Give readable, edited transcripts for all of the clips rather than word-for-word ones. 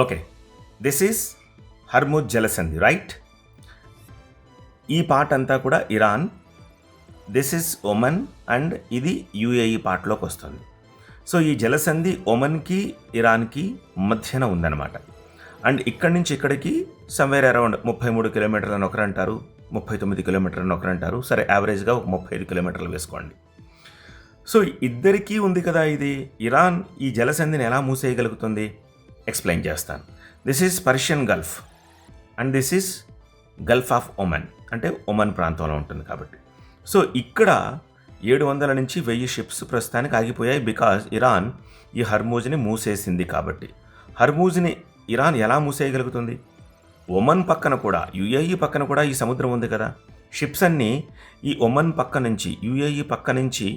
Okay, this is Hormuz జలసంధి, right? ఈ part అంతా కూడా Iran, this is Oman and ఇది యుఏఈ పార్ట్లోకి వస్తుంది. సో ఈ జలసంధి ఒమన్కి ఇరాన్కి మధ్యన ఉందన్నమాట. అండ్ ఇక్కడి నుంచి ఇక్కడికి సమ్వేర్ అరౌండ్ 33 కిలోమీటర్లు అని ఒకరు అంటారు, 39 కిలోమీటర్లు అని ఒకరు అంటారు. సరే, యావరేజ్గా 35 కిలోమీటర్లు వేసుకోండి. సో ఇద్దరికీ ఉంది కదా ఇది. ఇరాన్ ఈ జలసంధిని ఎలా మూసేయగలుగుతుంది ఎక్స్ప్లెయిన్ చేస్తాను. This is Persian Gulf and this is Gulf of Oman, అంటే ఒమన్ ప్రాంతంలో ఉంటుంది కాబట్టి. సో ఇక్కడ 700 నుంచి 1000 షిప్స్ ప్రస్తుతానికి ఆగిపోయాయి, బికాజ్ ఇరాన్ ఈ హర్మూజ్ని మూసేసింది కాబట్టి. హర్మూజ్ని ఇరాన్ ఎలా మూసేయగలుగుతుంది? ఒమన్ పక్కన కూడా, యుఏఈ పక్కన కూడా ఈ సముద్రం ఉంది కదా. షిప్స్ అన్నీ ఈ ఒమన్ పక్క నుంచి, యుఏఈ పక్క నుంచి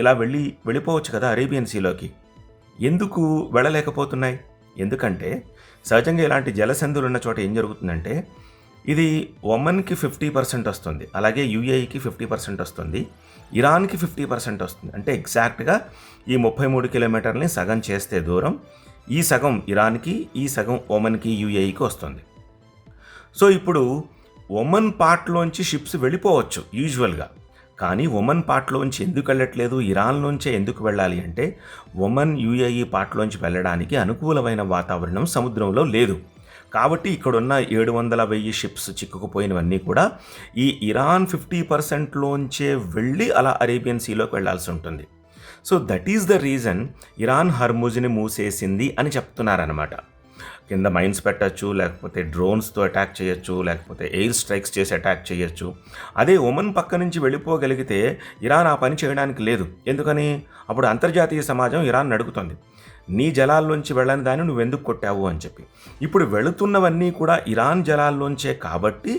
ఇలా వెళ్ళిపోవచ్చు కదా అరేబియన్ సీలోకి. ఎందుకు వెళ్ళలేకపోతున్నాయి? ఎందుకంటే సహజంగా ఇలాంటి జలసంధులు ఉన్న చోట ఏం జరుగుతుందంటే, ఇది ఒమన్కి 50% వస్తుంది, అలాగే యుఏఈకి 50% వస్తుంది, ఇరాన్కి 50% వస్తుంది. అంటే ఎగ్జాక్ట్గా ఈ 33 కిలోమీటర్లని సగం చేస్తే దూరం, ఈ సగం ఇరాన్కి, ఈ సగం ఒమన్కి, యుఏఈకి వస్తుంది. సో ఇప్పుడు ఒమన్ పార్ట్లోంచి షిప్స్ వెళ్ళిపోవచ్చు యూజువల్గా, కానీ ఒమన్ పార్ట్లోంచి ఎందుకు వెళ్ళట్లేదు, ఇరాన్లోంచే ఎందుకు వెళ్ళాలి అంటే, ఒమన్ యుఏఈ పార్ట్లోంచి వెళ్ళడానికి అనుకూలమైన వాతావరణం సముద్రంలో లేదు. కాబట్టి ఇక్కడున్న 700-1000 షిప్స్ చిక్కుకుపోయినవన్నీ కూడా ఈ ఇరాన్ 50%లోంచే వెళ్ళి అలా అరేబియన్ సీలోకి వెళ్లాల్సి ఉంటుంది. So that is the reason Iran హర్ముజ్ని మూసేసింది అని చెప్తున్నారనమాట. కింద మైన్స్ పెట్టచ్చు, లేకపోతే డ్రోన్స్తో అటాక్ చేయొచ్చు, లేకపోతే ఎయిర్ స్ట్రైక్స్ చేసి అటాక్ చేయొచ్చు. అదే ఒమన్ పక్క నుంచి వెళ్ళిపోగలిగితే ఇరాన్ ఆ పని చేయడానికి లేదు. ఎందుకని? అప్పుడు అంతర్జాతీయ సమాజం ఇరాన్ అడుగుతుంది, నీ జలాల్లోంచి వెళ్ళని దాన్ని నువ్వెందుకు కొట్టావు అని చెప్పి. ఇప్పుడు వెళుతున్నవన్నీ కూడా ఇరాన్ జలాల్లోంచే కాబట్టి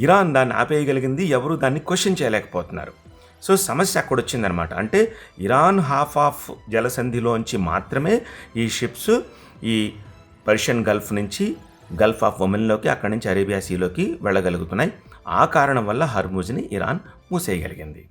ఇరాన్ దాన్ని ఆపేయగలిగింది, ఎవరు దాన్ని క్వశ్చన్ చేయలేకపోతున్నారు. సో సమస్య అక్కడ వచ్చిందనమాట. అంటే ఇరాన్ హాఫ్ ఆఫ్ జలసంధిలోంచి మాత్రమే ఈ షిప్స్ ఈ పర్షియన్ గల్ఫ్ నుంచి గల్ఫ్ ఆఫ్ ఒమన్లోకి, అక్కడి నుంచి అరేబియా సీలోకి వెళ్ళగలుగుతున్నాయి. ఆ కారణం వల్ల హర్ముజ్ని ఇరాన్ మూసేయగలిగింది.